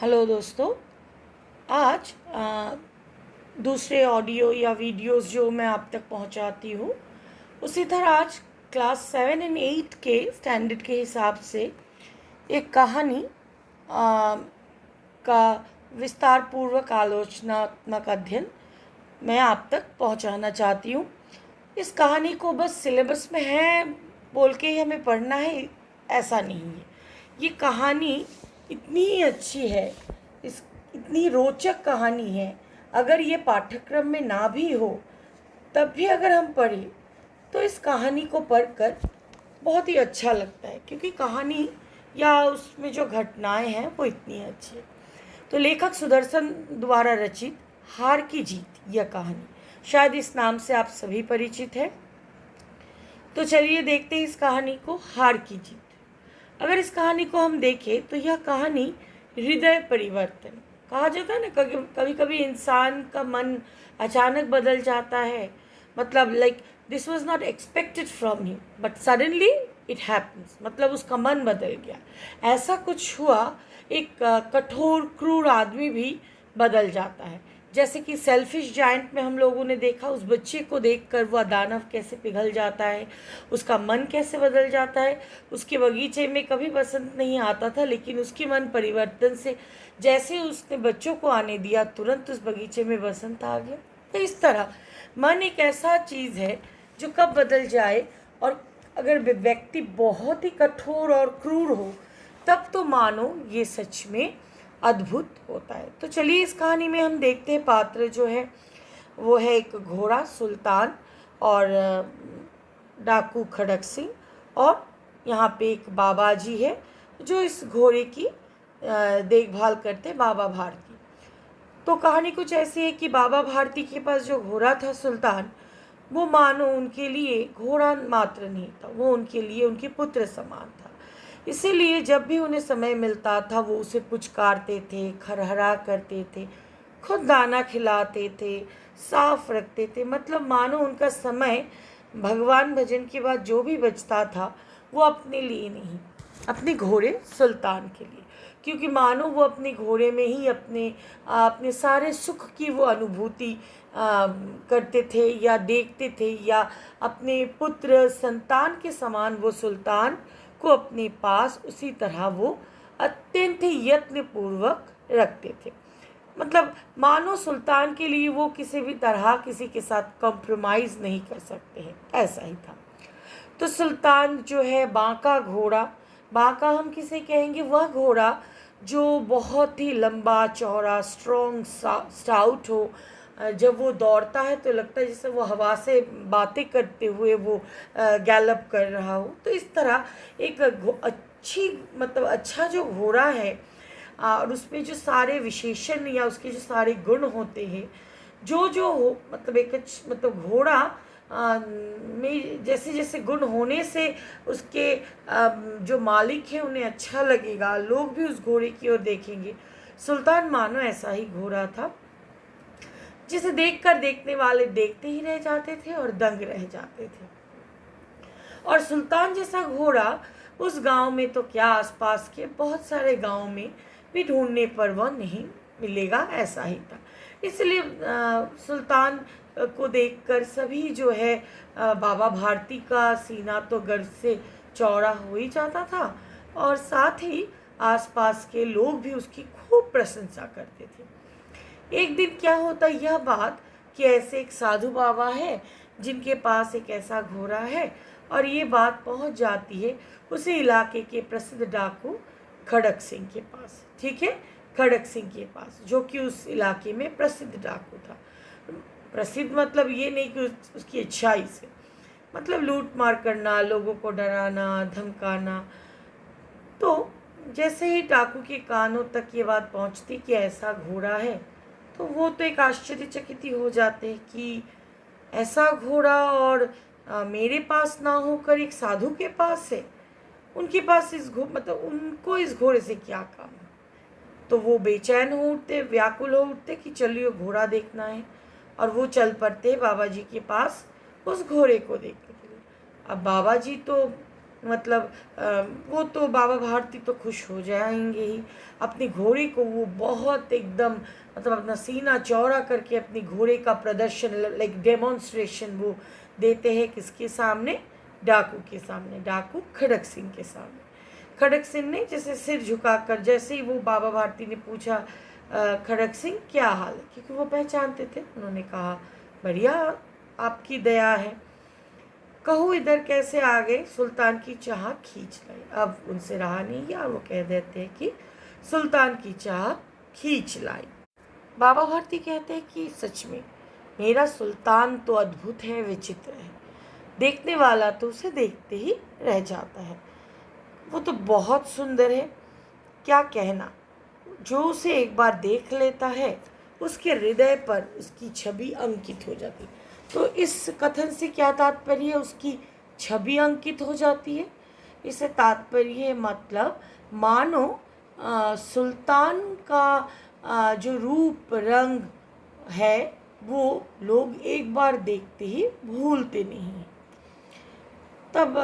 Hello दोस्तों। आज दूसरे ऑडियो या वीडियोस जो मैं आप तक पहुंचाती हूं, उसी तरह आज क्लास 7 और 8 के स्टैंडर्ड के हिसाब से एक कहानी का विस्तार पूर्वक आलोचनात्मक अध्ययन मैं आप तक पहुंचाना चाहती हूं। इस कहानी को बस सिलेबस में है बोल के ही हमें पढ़ना है, ऐसा नहीं है। ये कहानी इतनी अच्छी है, इस इतनी रोचक कहानी है, अगर ये पाठ्यक्रम में ना भी हो तब भी अगर हम पढ़ें तो इस कहानी को पढ़कर बहुत ही अच्छा लगता है, क्योंकि कहानी या उसमें जो घटनाएं हैं वो इतनी अच्छी है। तो लेखक सुदर्शन द्वारा रचित हार की जीत यह कहानी, शायद इस नाम से आप सभी परिचित हैं। तो चलिए देखते हैं इस कहानी को, हार की जीत। अगर इस कहानी को हम देखें तो यह कहानी हृदय परिवर्तन, कहा जाता है ना, कभी कभी इंसान का मन अचानक बदल जाता है, मतलब like this was not expected from him but suddenly it happens, मतलब उसका मन बदल गया। ऐसा कुछ हुआ, एक कठोर क्रूर आदमी भी बदल जाता है। जैसे कि सेल्फिश जायंट में हम लोगों ने देखा, उस बच्चे को देखकर वह दानव कैसे पिघल जाता है, उसका मन कैसे बदल जाता है। उसके बगीचे में कभी बसंत नहीं आता था, लेकिन उसके मन परिवर्तन से जैसे उसने बच्चों को आने दिया, तुरंत उस बगीचे में बसंत आ गया। तो इस तरह मन एक ऐसा चीज़ है जो कब बदल जाए, और अगर व्यक्ति बहुत ही कठोर और क्रूर हो तब तो मानो ये सच में अद्भुत होता है। तो चलिए इस कहानी में हम देखते हैं पात्र जो है वो है एक घोड़ा सुल्तान और डाकू खड़क सिंह, और यहाँ पे एक बाबा जी है जो इस घोड़े की देखभाल करते, बाबा भारती। तो कहानी कुछ ऐसी है कि बाबा भारती के पास जो घोड़ा था सुल्तान, वो मानो उनके लिए घोड़ा मात्र नहीं था, वो उनके लिए उनके पुत्र समान था। इसीलिए जब भी उन्हें समय मिलता था वो उसे पुचकारते थे, खरहरा करते थे, खुद दाना खिलाते थे, साफ रखते थे। मतलब मानो उनका समय भगवान भजन के बाद जो भी बचता था वो अपने लिए नहीं, अपने घोड़े सुल्तान के लिए, क्योंकि मानो वो अपने घोड़े में ही अपने सारे सुख की वो अनुभूति करते थे या देखते थे, या अपने पुत्र संतान के समान वो सुल्तान को अपने पास उसी तरह वो अत्यंत यत्न पूर्वक रखते थे। मतलब मानो सुल्तान के लिए वो किसी भी तरह किसी के साथ कॉम्प्रोमाइज़ नहीं कर सकते हैं, ऐसा ही था। तो सुल्तान जो है बांका घोड़ा, बांका हम किसे कहेंगे, वह घोड़ा जो बहुत ही लंबा चौड़ा स्ट्रॉन्ग स्टाउट हो, जब वो दौड़ता है तो लगता है जैसे वो हवा से बातें करते हुए वो गैलप कर रहा हो। तो इस तरह एक अच्छी मतलब अच्छा जो घोड़ा है, और उसमें जो सारे विशेषण या उसके जो सारे गुण होते हैं, जो जो हो, मतलब एक मतलब घोड़ा में जैसे जैसे गुण होने से उसके जो मालिक हैं उन्हें अच्छा लगेगा, लोग भी उस घोड़े की ओर देखेंगे। सुल्तान मानो ऐसा ही घोड़ा था, जिसे देखकर देखने वाले देखते ही रह जाते थे और दंग रह जाते थे। और सुल्तान जैसा घोड़ा उस गांव में तो क्या, आसपास के बहुत सारे गांव में भी ढूंढने पर वह नहीं मिलेगा, ऐसा ही था। इसलिए सुल्तान को देखकर सभी जो है बाबा भारती का सीना तो गर्व से चौड़ा हो ही जाता था, और साथ ही आसपास के लोग भी उसकी खूब प्रशंसा करते थे। एक दिन क्या होता यह बात कि ऐसे एक साधु बाबा है जिनके पास एक ऐसा घोड़ा है, और ये बात पहुंच जाती है उसी इलाके के प्रसिद्ध डाकू खड़क सिंह के पास। ठीक है, खड़क सिंह के पास, जो कि उस इलाके में प्रसिद्ध डाकू था। प्रसिद्ध मतलब ये नहीं कि उसकी अच्छाई से, मतलब लूट मार करना, लोगों को डराना धमकाना। तो जैसे ही डाकू के कानों तक ये बात पहुंचती कि ऐसा घोड़ा है, तो वो तो एक आश्चर्यचकित ही हो जाते हैं कि ऐसा घोड़ा और मेरे पास ना होकर एक साधु के पास है, उनके पास मतलब उनको इस घोड़े से क्या काम है। तो वो बेचैन हो उठते, व्याकुल हो उठते कि चलिए घोड़ा देखना है, और वो चल पड़ते बाबा जी के पास उस घोड़े को देखने के लिए। अब बाबा जी तो मतलब वो तो बाबा भारती तो खुश हो जाएंगे ही। अपने घोड़े को वो बहुत एकदम मतलब अपना सीना चौड़ा करके अपने घोड़े का प्रदर्शन लाइक डेमोन्स्ट्रेशन वो देते हैं किसके सामने? डाकू के सामने, डाकू खड़क सिंह के सामने। खड़क सिंह ने जैसे सिर झुकाकर, जैसे ही वो बाबा भारती ने पूछा खड़क सिंह क्या हाल है, क्योंकि वो पहचानते थे, उन्होंने कहा बढ़िया, आपकी दया है। कहो इधर कैसे आ गए, सुल्तान की चाह खींच लाई। अब उनसे रहा नहीं गया, वो कह देते हैं कि सुल्तान की चाह खींच लाई। बाबा भारती कहते हैं कि सच में मेरा सुल्तान तो अद्भुत है, विचित्र है, देखने वाला तो उसे देखते ही रह जाता है। वो तो बहुत सुंदर है, क्या कहना, जो उसे एक बार देख लेता है उसके हृदय पर उसकी छवि अंकित हो जाती है। तो इस कथन से क्या तात्पर्य है? उसकी छवि अंकित हो जाती है, इससे तात्पर्य है मतलब मानो सुल्तान का जो रूप रंग है वो लोग एक बार देखते ही भूलते नहीं। तब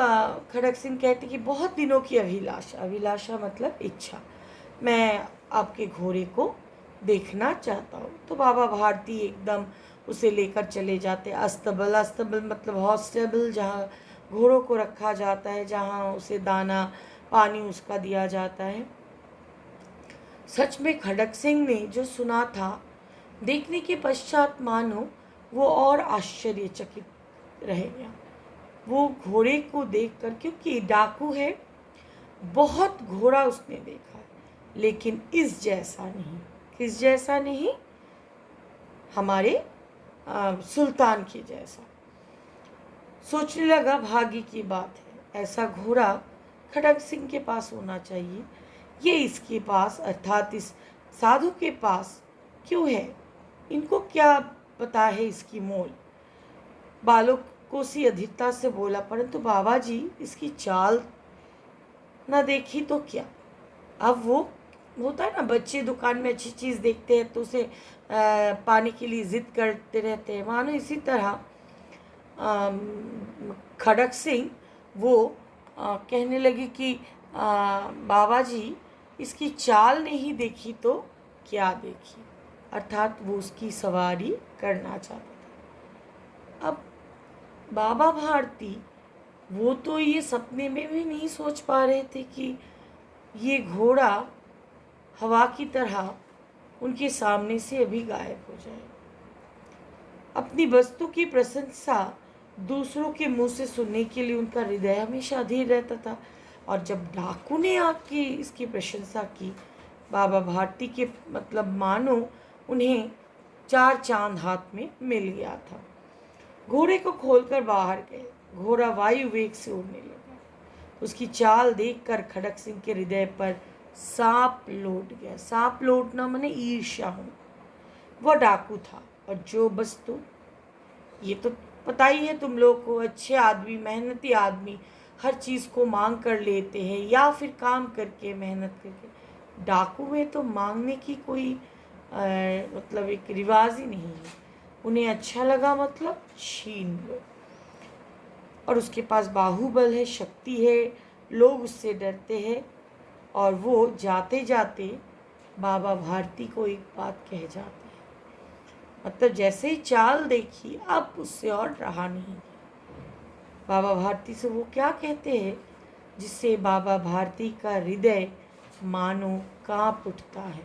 खड़क सिंह कहते कि बहुत दिनों की अभिलाषा, अभिलाषा मतलब इच्छा, मैं आपके घोड़े को देखना चाहता हूँ। तो बाबा भारती एकदम उसे लेकर चले जाते अस्तबल, अस्तबल मतलब हॉस्टेबल, जहाँ घोड़ों को रखा जाता है, जहाँ उसे दाना पानी उसका दिया जाता है। सच में खड़क सिंह ने जो सुना था, देखने के पश्चात मानो वो और आश्चर्यचकित रह गया। वो घोड़े को देखकर, क्योंकि डाकू है, बहुत घोड़ा उसने देखा है, लेकिन इस जैसा नहीं। किस जैसा नहीं? हमारे सुल्तान के जैसा। सोचने लगा भाग्य की बात है, ऐसा घोड़ा खड़क सिंह के पास होना चाहिए, ये इसके पास अर्थात इस साधु के पास क्यों है? इनको क्या पता है इसकी मोल? बालों को सी अधिकता से बोला, परंतु बाबा जी इसकी चाल ना देखी तो क्या। अब वो होता है ना, बच्चे दुकान में अच्छी चीज़ देखते हैं तो उसे पाने के लिए ज़िद करते रहते हैं, मानो इसी तरह खड़क सिंह वो कहने लगे कि बाबा जी इसकी चाल नहीं देखी तो क्या देखी, अर्थात वो उसकी सवारी करना चाहता था। अब बाबा भारती वो तो ये सपने में भी नहीं सोच पा रहे थे कि ये घोड़ा हवा की तरह उनके सामने से अभी गायब हो जाए। अपनी वस्तु की प्रशंसा दूसरों के मुंह से सुनने के लिए उनका हृदय हमेशा अधीर रहता था, और जब डाकू ने आके इसकी प्रशंसा की, बाबा भारती के मतलब मानो उन्हें 4 चांद हाथ में मिल गया था। घोड़े को खोलकर बाहर गए, घोड़ा वायु वेग से उड़ने लगा। उसकी चाल देखकर खड़क सिंह के हृदय पर सांप लौट गया। सांप लौटना माने ईर्ष्या हो। वह डाकू था, और जो वस्तु, ये तो पता ही है तुम लोग को, अच्छे आदमी, मेहनती आदमी हर चीज़ को मांग कर लेते हैं या फिर काम करके मेहनत करके। डाकू में तो मांगने की कोई मतलब एक रिवाज ही नहीं है। उन्हें अच्छा लगा मतलब छीन लो। और उसके पास बाहुबल है, शक्ति है, लोग उससे डरते हैं, और वो जाते जाते बाबा भारती को एक बात कह जाते हैं। मतलब जैसे ही चाल देखी, अब उससे और रहा नहीं। बाबा भारती से वो क्या कहते हैं जिससे बाबा भारती का हृदय मानो कांप उठता है।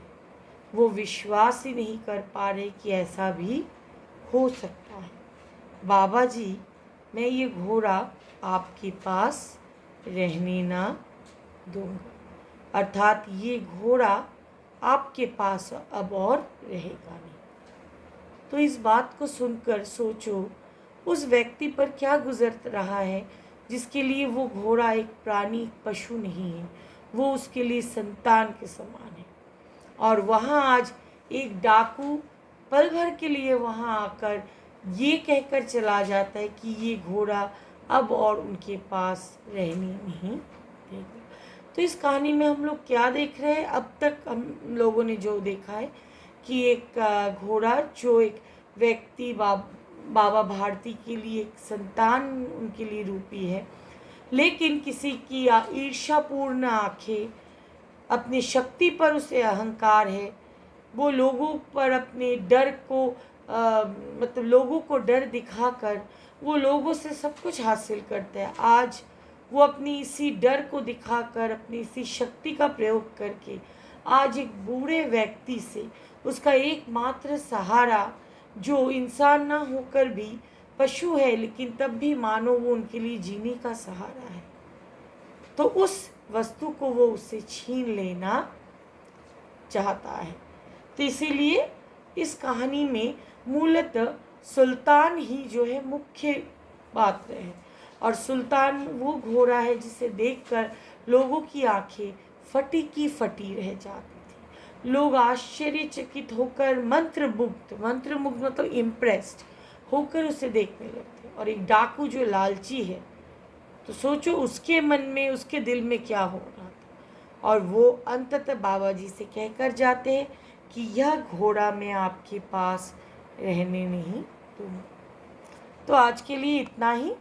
वो विश्वास ही नहीं कर पा रहे कि ऐसा भी हो सकता है। बाबा जी, मैं ये घोड़ा आपके पास रहने ना दूंगा, अर्थात ये घोड़ा आपके पास अब और रहेगा नहीं। तो इस बात को सुनकर सोचो उस व्यक्ति पर क्या गुजर रहा है जिसके लिए वो घोड़ा एक प्राणी, पशु नहीं है, वो उसके लिए संतान के समान है। और वहाँ आज एक डाकू पल भर के लिए वहाँ आकर ये कहकर चला जाता है कि ये घोड़ा अब और उनके पास रहने नहीं देगा। तो इस कहानी में हम लोग क्या देख रहे हैं? अब तक हम लोगों ने जो देखा है कि एक घोड़ा जो एक व्यक्ति बाबा भारती के लिए एक संतान उनके लिए रूपी है, लेकिन किसी की ईर्ष्यापूर्ण आंखें, अपनी शक्ति पर उसे अहंकार है, वो लोगों पर अपने डर को मतलब लोगों को डर दिखाकर वो लोगों से सब कुछ हासिल करता है। आज वो अपनी इसी डर को दिखाकर, अपनी इसी शक्ति का प्रयोग करके आज एक बूढ़े व्यक्ति से, उसका एकमात्र सहारा जो इंसान ना होकर भी पशु है, लेकिन तब भी मानो वो उनके लिए जीने का सहारा है, तो उस वस्तु को वो उससे छीन लेना चाहता है। तो इसीलिए इस कहानी में मूलतः सुल्तान ही जो है मुख्य पात्र है, और सुल्तान वो घोड़ा है जिसे देखकर लोगों की आंखें फटी की फटी रह जाती थी। लोग आश्चर्यचकित होकर मंत्रमुग्ध मतलब इम्प्रेस्ड होकर उसे देखने लगते। और एक डाकू जो लालची है, तो सोचो उसके मन में, उसके दिल में क्या हो रहा था। और वो अंततः बाबा जी से कहकर जाते हैं कि यह घोड़ा मैं आपके पास रहने नहीं दूँगा। तो आज के लिए इतना ही।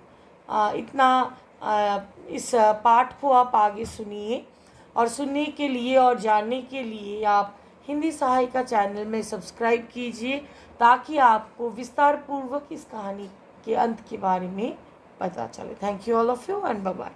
इस पाठ को आप आगे सुनिए, और सुनने के लिए और जानने के लिए आप हिंदी सहायिका चैनल में सब्सक्राइब कीजिए, ताकि आपको विस्तार पूर्वक इस कहानी के अंत के बारे में पता चले। Thank you all of you and bye bye.